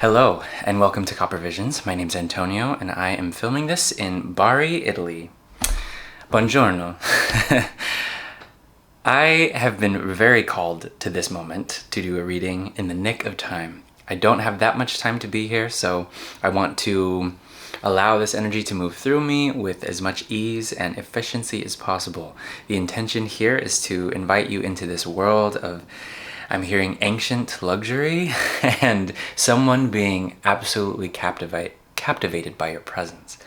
Hello, and welcome to Copper Visions. My name's Antonio, and I am filming this in Bari, Italy. Buongiorno. I have been very called to this moment to do a reading in the nick of time. I don't have that much time to be here, so I want to allow this energy to move through me with as much ease and efficiency as possible. The intention here is to invite you into this world of, I'm hearing, ancient luxury and someone being absolutely captivated by your presence.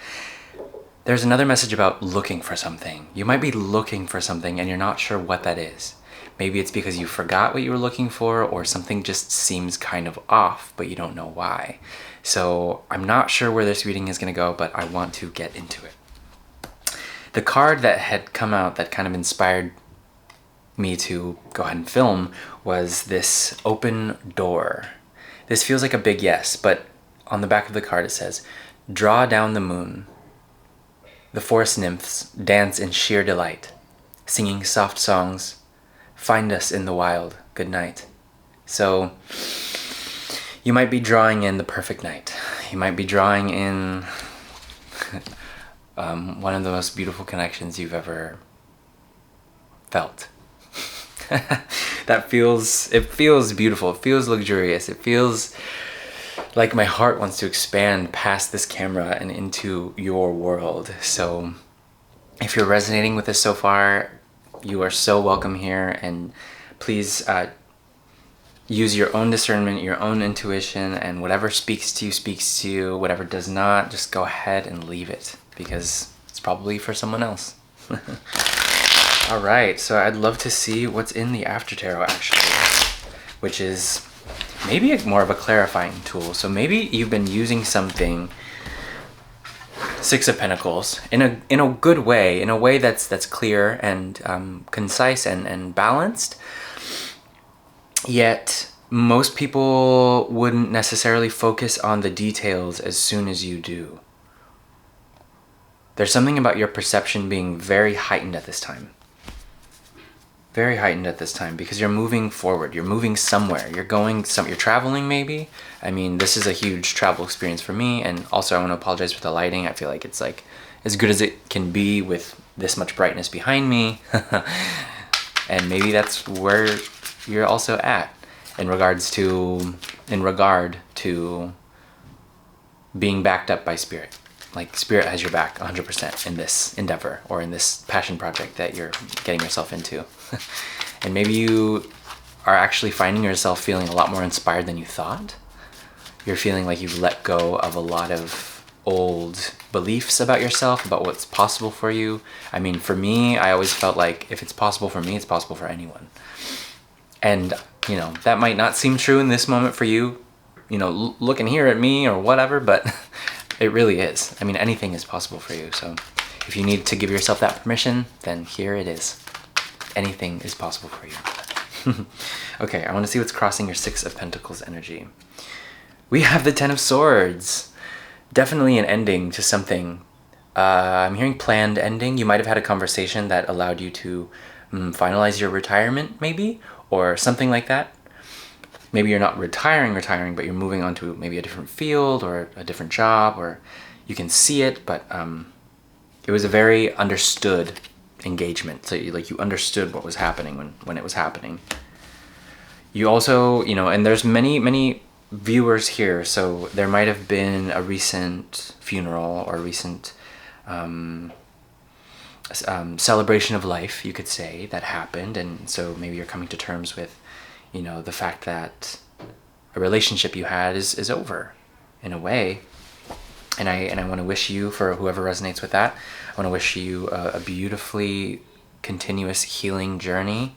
There's another message about looking for something. You might be looking for something and you're not sure what that is. Maybe it's because you forgot what you were looking for, or something just seems kind of off, but you don't know why. So I'm not sure where this reading is going to go, but I want to get into it. The card that had come out that kind of inspired me to go ahead and film was this open door. This feels like a big yes, but on the back of the card it says, "Draw down the moon. The forest nymphs dance in sheer delight, singing soft songs. Find us in the wild. Good night." So you might be drawing in the perfect night. You might be drawing in one of the most beautiful connections you've ever felt. It feels beautiful, it feels luxurious, it feels like my heart wants to expand past this camera and into your world. So if you're resonating with this so far, you are so welcome here, and please use your own discernment, your own intuition, and whatever speaks to you, whatever does not, just go ahead and leave it, because it's probably for someone else. Alright, so I'd love to see what's in the After Tarot, actually, which is maybe more of a clarifying tool. So maybe you've been using something, Six of Pentacles, in a good way, in a way that's clear and concise and balanced, yet most people wouldn't necessarily focus on the details as soon as you do. There's something about your perception being very heightened at this time. Very heightened at this time, because you're moving forward, you're moving somewhere, you're traveling maybe. I mean, this is a huge travel experience for me, and also I want to apologize for the lighting. I feel like it's like as good as it can be with this much brightness behind me. And maybe that's where you're also at in regard to being backed up by spirit. Like, spirit has your back 100% in this endeavor, or in this passion project that you're getting yourself into. And maybe you are actually finding yourself feeling a lot more inspired than you thought. You're feeling like you've let go of a lot of old beliefs about yourself, about what's possible for you. I mean, for me, I always felt like if it's possible for me, it's possible for anyone. And, you know, that might not seem true in this moment for you, you know, looking here at me or whatever, but it really is. I mean, anything is possible for you. So if you need to give yourself that permission, then here it is. Anything is possible for you. Okay, I want to see what's crossing your Six of Pentacles energy. We have the Ten of Swords. Definitely an ending to something. I'm hearing planned ending. You might have had a conversation that allowed you to finalize your retirement, maybe, or something like that. Maybe you're not retiring, but you're moving on to maybe a different field or a different job, or you can see it, but it was a very understood engagement. So you understood what was happening when it was happening. You also, you know, and there's many viewers here, so there might have been a recent funeral or a recent celebration of life, you could say, that happened, and so maybe you're coming to terms with, you know, the fact that a relationship you had is over, in a way. And I want to wish you, for whoever resonates with that, I want to wish you a beautifully continuous healing journey.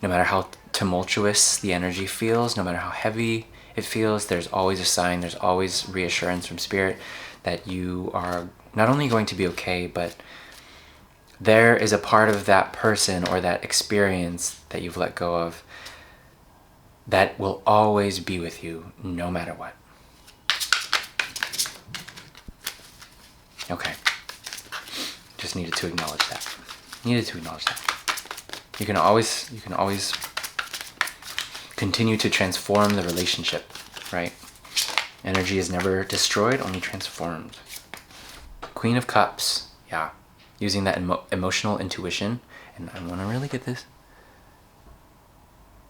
No matter how tumultuous the energy feels, no matter how heavy it feels, there's always a sign, there's always reassurance from spirit that you are not only going to be okay, but there is a part of that person or that experience that you've let go of that will always be with you, no matter what. Okay. Just needed to acknowledge that. You can always continue to transform the relationship, right? Energy is never destroyed, only transformed. Queen of Cups. Yeah. Using that emotional intuition. And I want to really get this.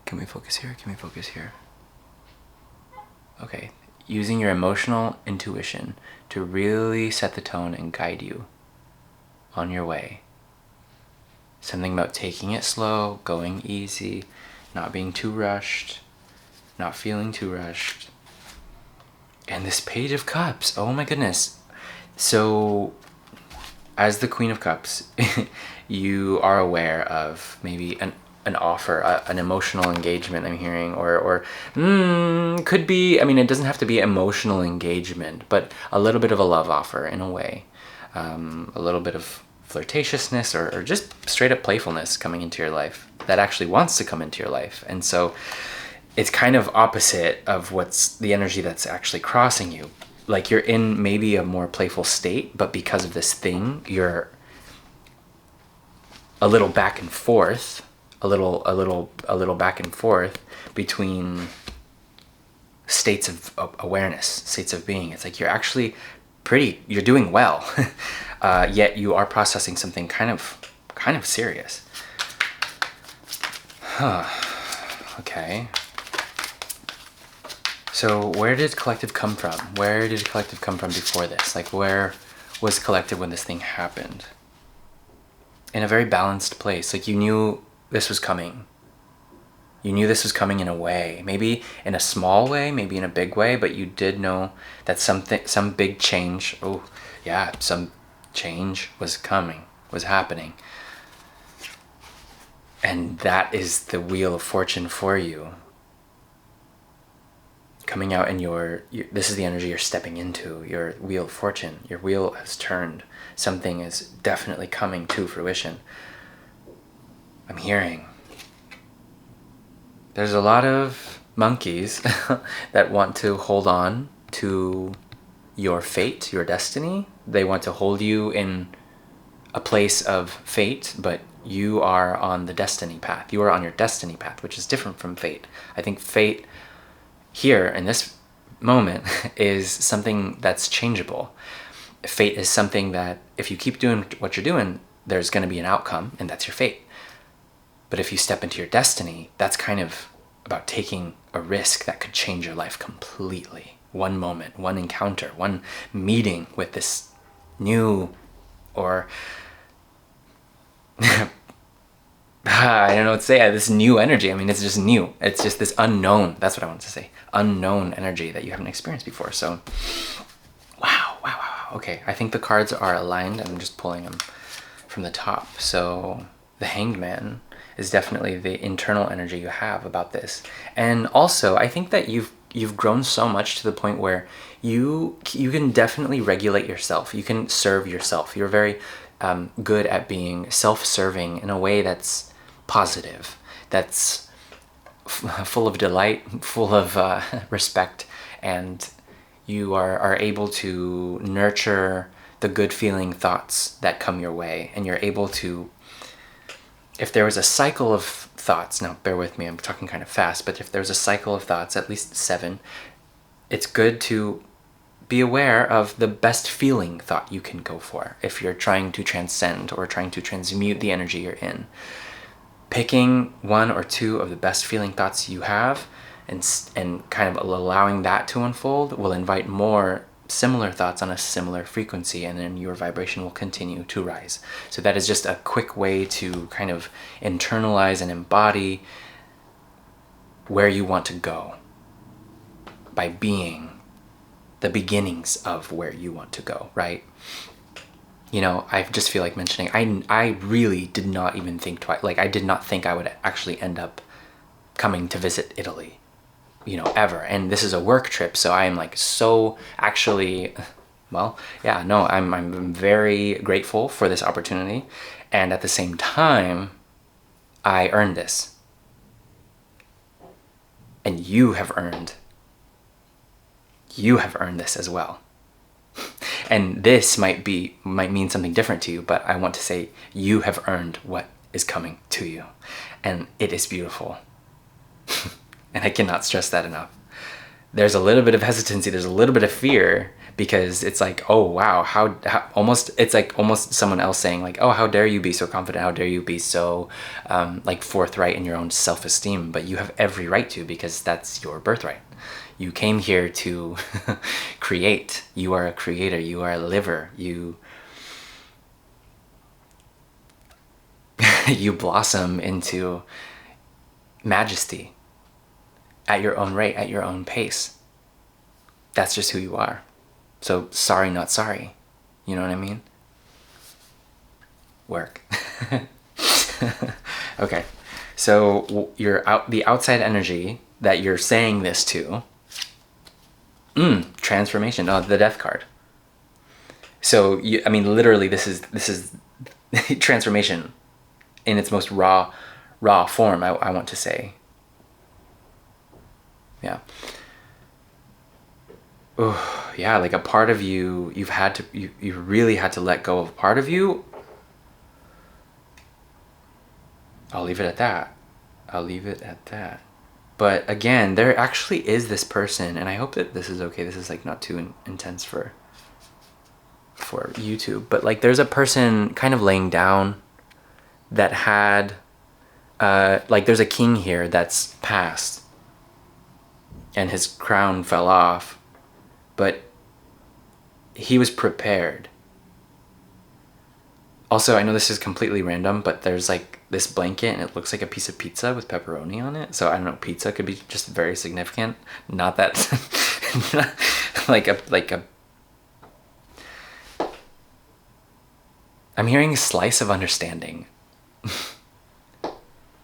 Can we focus here? Can we focus here? Okay. Using your emotional intuition to really set the tone and guide you on your way. Something about taking it slow, going easy, not being too rushed, not feeling too rushed. And this Page of Cups, oh my goodness. So, as the Queen of Cups, you are aware of maybe an offer, an emotional engagement I'm hearing, or could be, I mean, it doesn't have to be emotional engagement, but a little bit of a love offer in a way. A little bit of flirtatiousness or just straight up playfulness coming into your life that actually wants to come into your life. And so it's kind of opposite of what's the energy that's actually crossing you. Like you're in maybe a more playful state, but because of this thing, you're a little back and forth, a little back and forth between states of awareness, states of being. It's like you're actually you're doing well, yet you are processing something kind of serious. Okay. So where did collective come from? Where did collective come from before this? Like where was collective when this thing happened? In a very balanced place. Like you knew this was coming. You knew this was coming in a way, maybe in a small way, maybe in a big way, but you did know that some big change, some change was coming, was happening. And that is the wheel of fortune for you. Coming out in this is the energy you're stepping into, your wheel of fortune. Your wheel has turned. Something is definitely coming to fruition. I'm hearing. There's a lot of monkeys that want to hold on to your fate, your destiny. They want to hold you in a place of fate, but you are on the destiny path. You are on your destiny path, which is different from fate. I think fate here in this moment is something that's changeable. Fate is something that if you keep doing what you're doing, there's going to be an outcome, and that's your fate. But if you step into your destiny, that's kind of about taking a risk that could change your life completely. One moment, one encounter, one meeting with this new or I don't know what to say, this new energy. I mean, it's just new. It's just this unknown. That's what I wanted to say. Unknown energy that you haven't experienced before. So, wow. Okay, I think the cards are aligned. I'm just pulling them from the top. So the Hanged Man is definitely the internal energy you have about this. And also, I think that you've grown so much to the point where you can definitely regulate yourself. You can serve yourself. You're very good at being self-serving in a way that's positive, that's full of delight, full of respect, and you are able to nurture the good feeling thoughts that come your way, and you're able to, if there was a cycle of thoughts, now bear with me, I'm talking kind of fast, but if there's a cycle of thoughts, at least 7, it's good to be aware of the best feeling thought you can go for if you're trying to transcend or trying to transmute the energy you're in. Picking 1 or 2 of the best feeling thoughts you have and kind of allowing that to unfold will invite more similar thoughts on a similar frequency, and then your vibration will continue to rise. So that is just a quick way to kind of internalize and embody where you want to go by being the beginnings of where you want to go, right? You know, I just feel like mentioning, I really did not even think twice. Like, I did not think I would actually end up coming to visit Italy, you know, ever. And this is a work trip, so I am like so actually, well, yeah, no, I'm very grateful for this opportunity. And at the same time, I earned this. And you have earned this as well. And this might mean something different to you, but I want to say you have earned what is coming to you. And it is beautiful. And I cannot stress that enough. there's a little bit of hesitancy, there's a little bit of fear, because it's like, oh wow, how almost, it's like almost someone else saying like, oh, how dare you be so confident, how dare you be so like forthright in your own self-esteem. But you have every right to, because that's your birthright. You came here to create. You are a creator, you are a liver, you you blossom into majesty at your own rate, at your own pace. That's just who you are. So sorry, not sorry. You know what I mean? Work. Okay. So you're out, the outside energy that you're saying this to. Transformation. Oh, the death card. So I mean, literally, this is transformation in its most raw form. I want to say. Yeah. Oh, yeah, like a part of you, you really had to let go of a part of you. I'll leave it at that. I'll leave it at that. But again, there actually is this person, and I hope that this is okay. This is like not too intense for YouTube, but like there's a person kind of laying down that had like there's a king here that's passed and his crown fell off, but he was prepared. Also, I know this is completely random, but there's like this blanket and it looks like a piece of pizza with pepperoni on it. So I don't know, pizza could be just very significant. Not that like a I'm hearing a slice of understanding.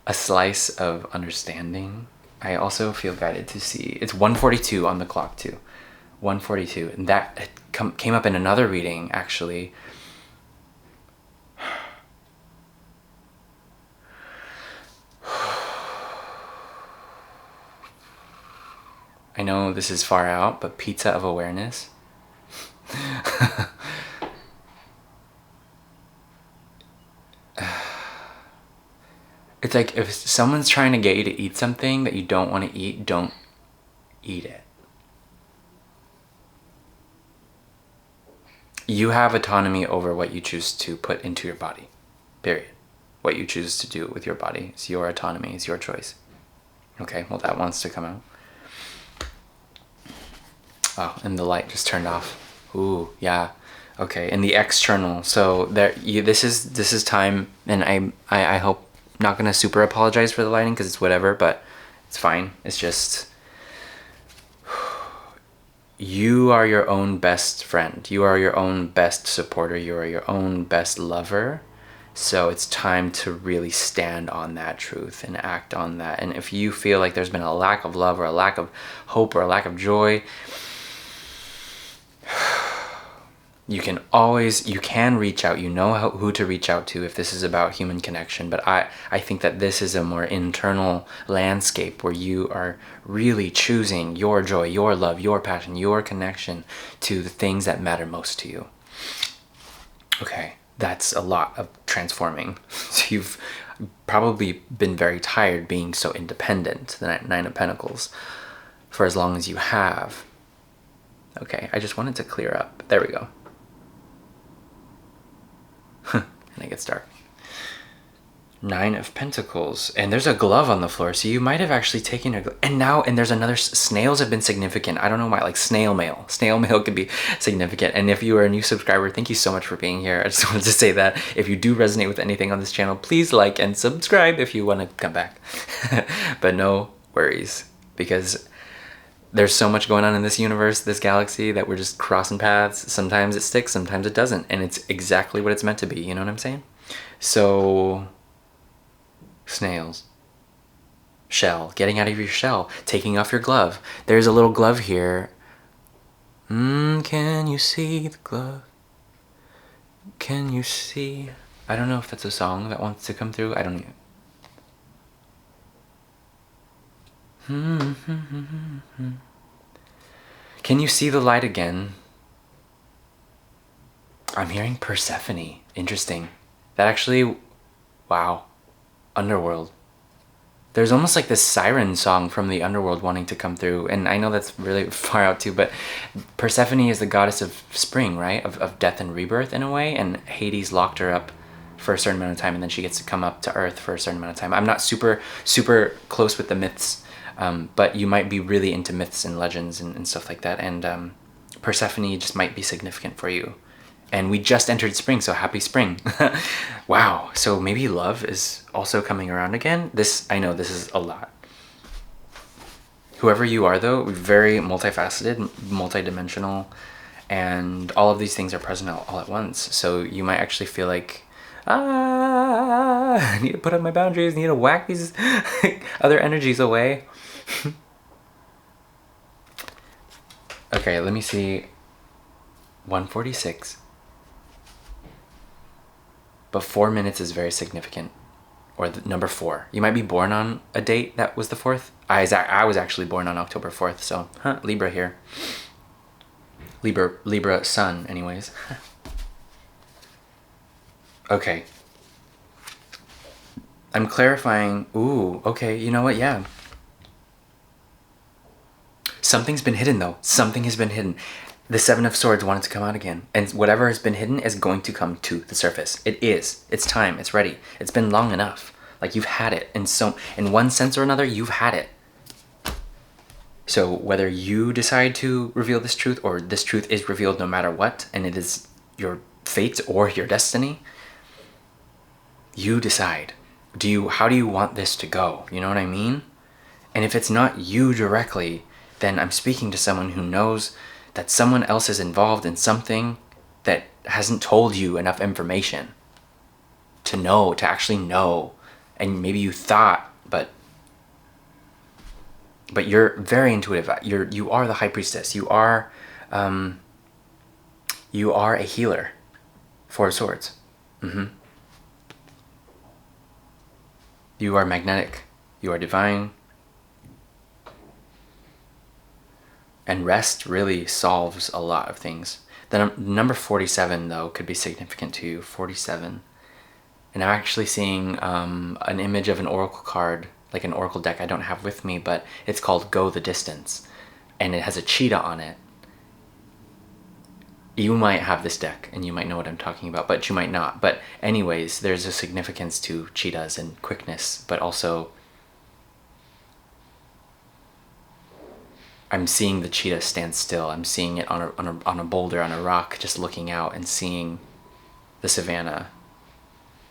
A slice of understanding. I also feel guided to see, it's 1:42 on the clock too. 1:42, and that came up in another reading actually. I know this is far out, but pizza of awareness. It's like if someone's trying to get you to eat something that you don't want to eat, don't eat it. You have autonomy over what you choose to put into your body, period. What you choose to do with your body is your autonomy, it's your choice. Okay, well that wants to come out. Oh, and the light just turned off. Ooh, yeah. Okay, and the external. So there, this is time, and I hope, not gonna super apologize for the lighting because it's whatever, but it's fine. It's just, you are your own best friend. You are your own best supporter. You are your own best lover. So it's time to really stand on that truth and act on that. And if you feel like there's been a lack of love or a lack of hope or a lack of joy, you can reach out. You know who to reach out to if this is about human connection. But I think that this is a more internal landscape where you are really choosing your joy, your love, your passion, your connection to the things that matter most to you. Okay, that's a lot of transforming. So you've probably been very tired being so independent, the Nine of Pentacles, for as long as you have. Okay, I just wanted to clear up. There we go. And it gets dark. Nine of Pentacles, and there's a glove on the floor, so you might have actually taken a and there's another. Snails have been significant. I don't know why, like snail mail could be significant. And if you are a new subscriber, thank you so much for being here. I just wanted to say that if you do resonate with anything on this channel, please like and subscribe if you want to come back. But no worries, because there's so much going on in this universe, this galaxy, that we're just crossing paths. Sometimes it sticks, sometimes it doesn't, and it's exactly what it's meant to be. You know what I'm saying? So snails, shell, getting out of your shell, taking off your glove. There's a little glove here. Can you see the glove? Can you see? I don't know if that's a song that wants to come through. I don't know. Can you see the light again? I'm hearing Persephone. Interesting. That actually, wow. Underworld. There's almost like this siren song from the underworld wanting to come through. And I know that's really far out too, but Persephone is the goddess of spring, right? Of death and rebirth in a way. And Hades locked her up for a certain amount of time, and then she gets to come up to Earth for a certain amount of time. I'm not super close with the myths, but you might be really into myths and legends and stuff like that. And Persephone just might be significant for you. And we just entered spring, so happy spring. Wow, so maybe love is also coming around again. I know this is a lot. Whoever you are though, very multifaceted, multidimensional, and all of these things are present all at once. So you might actually feel like, I need to put up my boundaries, I need to whack these other energies away. Okay, let me see. 146. But 4 minutes is very significant. Or the number 4. You might be born on a date that was the 4th. I was actually born on October 4th, so Libra here. Libra sun, anyways. Okay. I'm clarifying. Ooh, okay, you know what? Yeah. Something's been hidden though. Something has been hidden. The Seven of Swords wanted to come out again. And whatever has been hidden is going to come to the surface. It is. It's time. It's ready. It's been long enough. Like you've had it. And so in one sense or another, you've had it. So whether you decide to reveal this truth or this truth is revealed no matter what, and it is your fate or your destiny, you decide. How do you want this to go? You know what I mean? And if it's not you directly, then I'm speaking to someone who knows that someone else is involved in something that hasn't told you enough information to actually know. And maybe you thought, but you're very intuitive. You are the high priestess. You are a healer. 4 of Swords. You are magnetic. You are divine. And rest really solves a lot of things. The number 47, though, could be significant to you. 47. And I'm actually seeing an image of an oracle card, like an oracle deck I don't have with me, but it's called Go the Distance. And it has a cheetah on it. You might have this deck, and you might know what I'm talking about, but you might not. But anyways, there's a significance to cheetahs and quickness, but also I'm seeing the cheetah stand still. I'm seeing it on a boulder, on a rock, just looking out and seeing the savannah.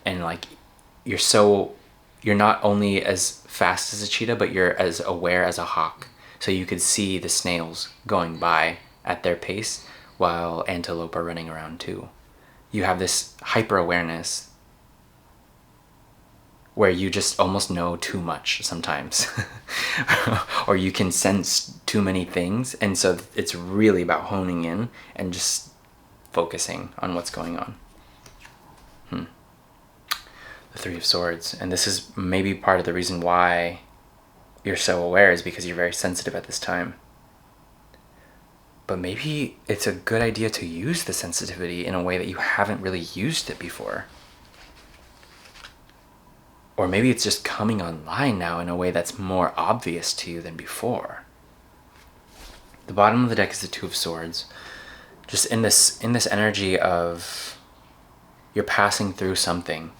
And like, you're not only as fast as a cheetah, but you're as aware as a hawk. So you could see the snails going by at their pace while antelope are running around too. You have this hyper awareness where you just almost know too much sometimes. Or you can sense too many things. And so it's really about honing in and just focusing on what's going on. The 3 of Swords. And this is maybe part of the reason why you're so aware, is because you're very sensitive at this time. But maybe it's a good idea to use the sensitivity in a way that you haven't really used it before. Or maybe it's just coming online now in a way that's more obvious to you than before. The bottom of the deck is the 2 of Swords. Just in this energy of you're passing through something.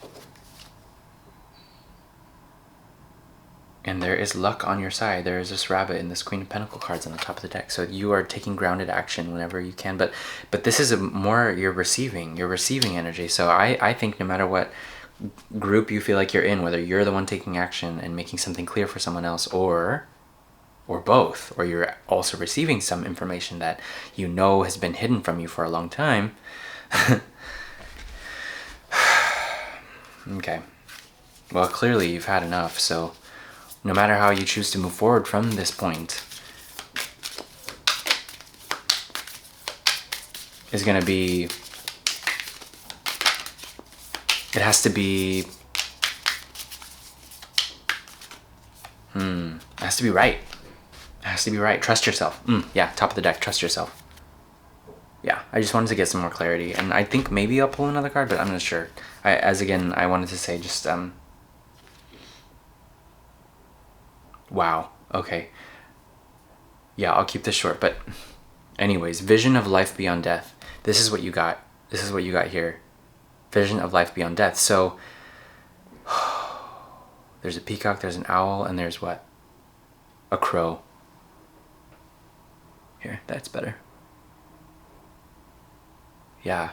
And there is luck on your side. There is this rabbit and this Queen of Pentacle cards on the top of the deck. So you are taking grounded action whenever you can. But this is more you're receiving energy. So I think no matter what group you feel like you're in, whether you're the one taking action and making something clear for someone else, or both, or you're also receiving some information that you know has been hidden from you for a long time. Okay. Well, clearly you've had enough, so no matter how you choose to move forward from this point is going to be, it has to be, it has to be right. It has to be right. Trust yourself. Yeah, top of the deck, trust yourself. Yeah, I just wanted to get some more clarity, and I think maybe I'll pull another card, but I'm not sure. I wanted to say just, Wow. Okay. Yeah, I'll keep this short. But anyways, vision of life beyond death. This is what you got. This is what you got here. Vision of life beyond death. So there's a peacock, there's an owl, and there's what? A crow. Here, that's better. Yeah.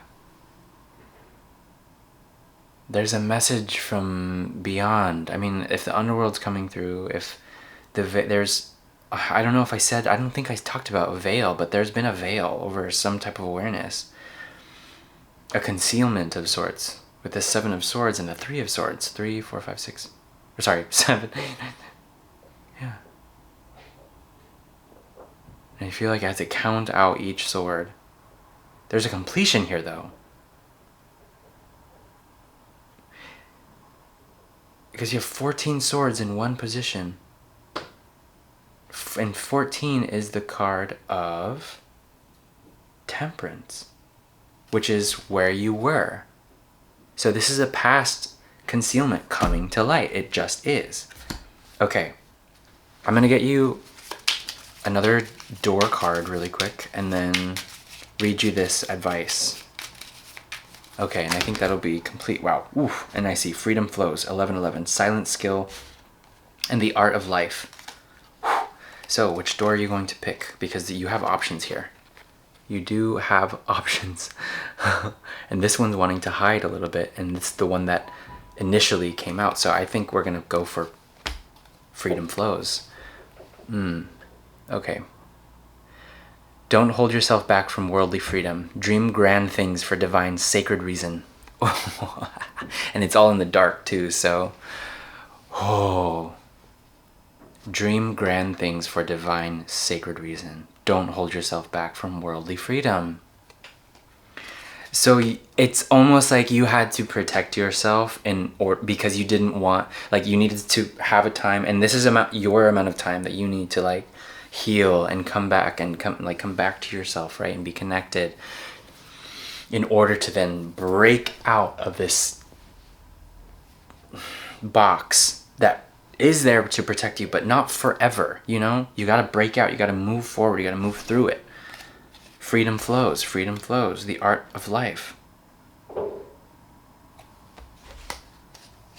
There's a message from beyond. I mean, if the underworld's coming through, if there's, I don't know if I said, I don't think I talked about a veil, but there's been a veil over some type of awareness. A concealment of sorts with the 7 of Swords and the 3 of Swords. 3, 4, 5, 6. Or sorry, 7, 8, 9. Yeah. And I feel like I have to count out each sword. There's a completion here, though. Because you have 14 swords in one position. And 14 is the card of Temperance, which is where you were. So this is a past concealment coming to light. It just is. Okay. I'm going to get you another door card really quick and then read you this advice. Okay, and I think that'll be complete. Wow. Oof. And I see Freedom Flows, 1111, Silent Skill, and the Art of Life. Whew. So which door are you going to pick? Because you have options here. You do have options. And this one's wanting to hide a little bit, and it's the one that initially came out. So I think we're going to go for Freedom Flows. Okay. Don't hold yourself back from worldly freedom. Dream grand things for divine sacred reason. And it's all in the dark too, so... Dream grand things for divine sacred reason. Don't hold yourself back from worldly freedom. So it's almost like you had to protect yourself because you didn't want... Like, you needed to have a time, and this is your amount of time that you need to, like, heal and come back and come back to yourself, right, and be connected, in order to then break out of this box that is there to protect you, but not forever. You know, you got to break out, you got to move forward, you got to move through it. Freedom flows, the art of life.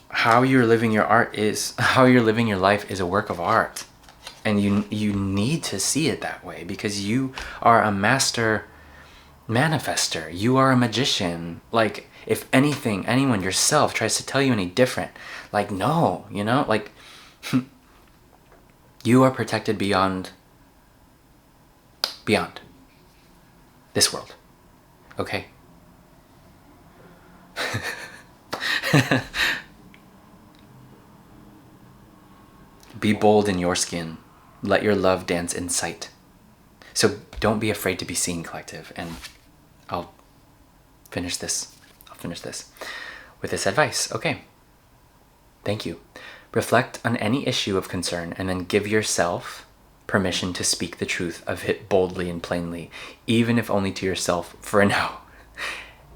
How you're living your life is a work of art. And you need to see it that way, because you are a master manifester. You are a magician. Like, if anyone, yourself, tries to tell you any different, like, no, you know, like, you are protected beyond this world. Okay? Be bold in your skin. Let your love dance in sight. So don't be afraid to be seen, collective. And I'll finish this with this advice. Okay. Thank you. Reflect on any issue of concern and then give yourself permission to speak the truth of it boldly and plainly, even if only to yourself for now.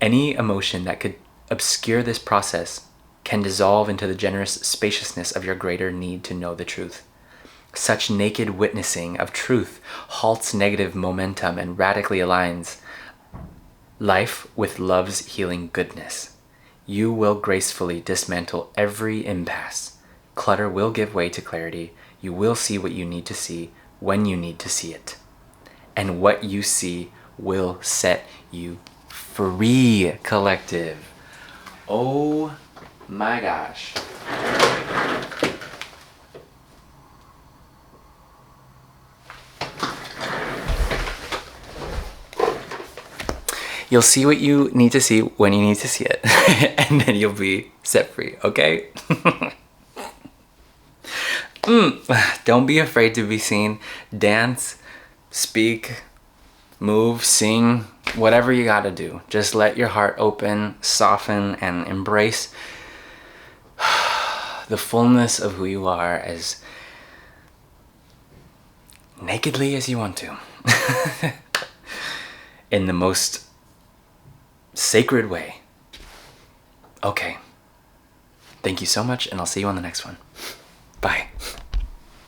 Any emotion that could obscure this process can dissolve into the generous spaciousness of your greater need to know the truth. Such naked witnessing of truth halts negative momentum and radically aligns life with love's healing goodness. You will gracefully dismantle every impasse. Clutter will give way to clarity. You will see what you need to see when you need to see it. And what you see will set you free, collective. Oh my gosh. You'll see what you need to see when you need to see it. And then you'll be set free, okay? Don't be afraid to be seen. Dance, speak, move, sing, whatever you gotta do. Just let your heart open, soften, and embrace the fullness of who you are as nakedly as you want to. In the most sacred way. Okay. Thank you so much, and I'll see you on the next one. Bye.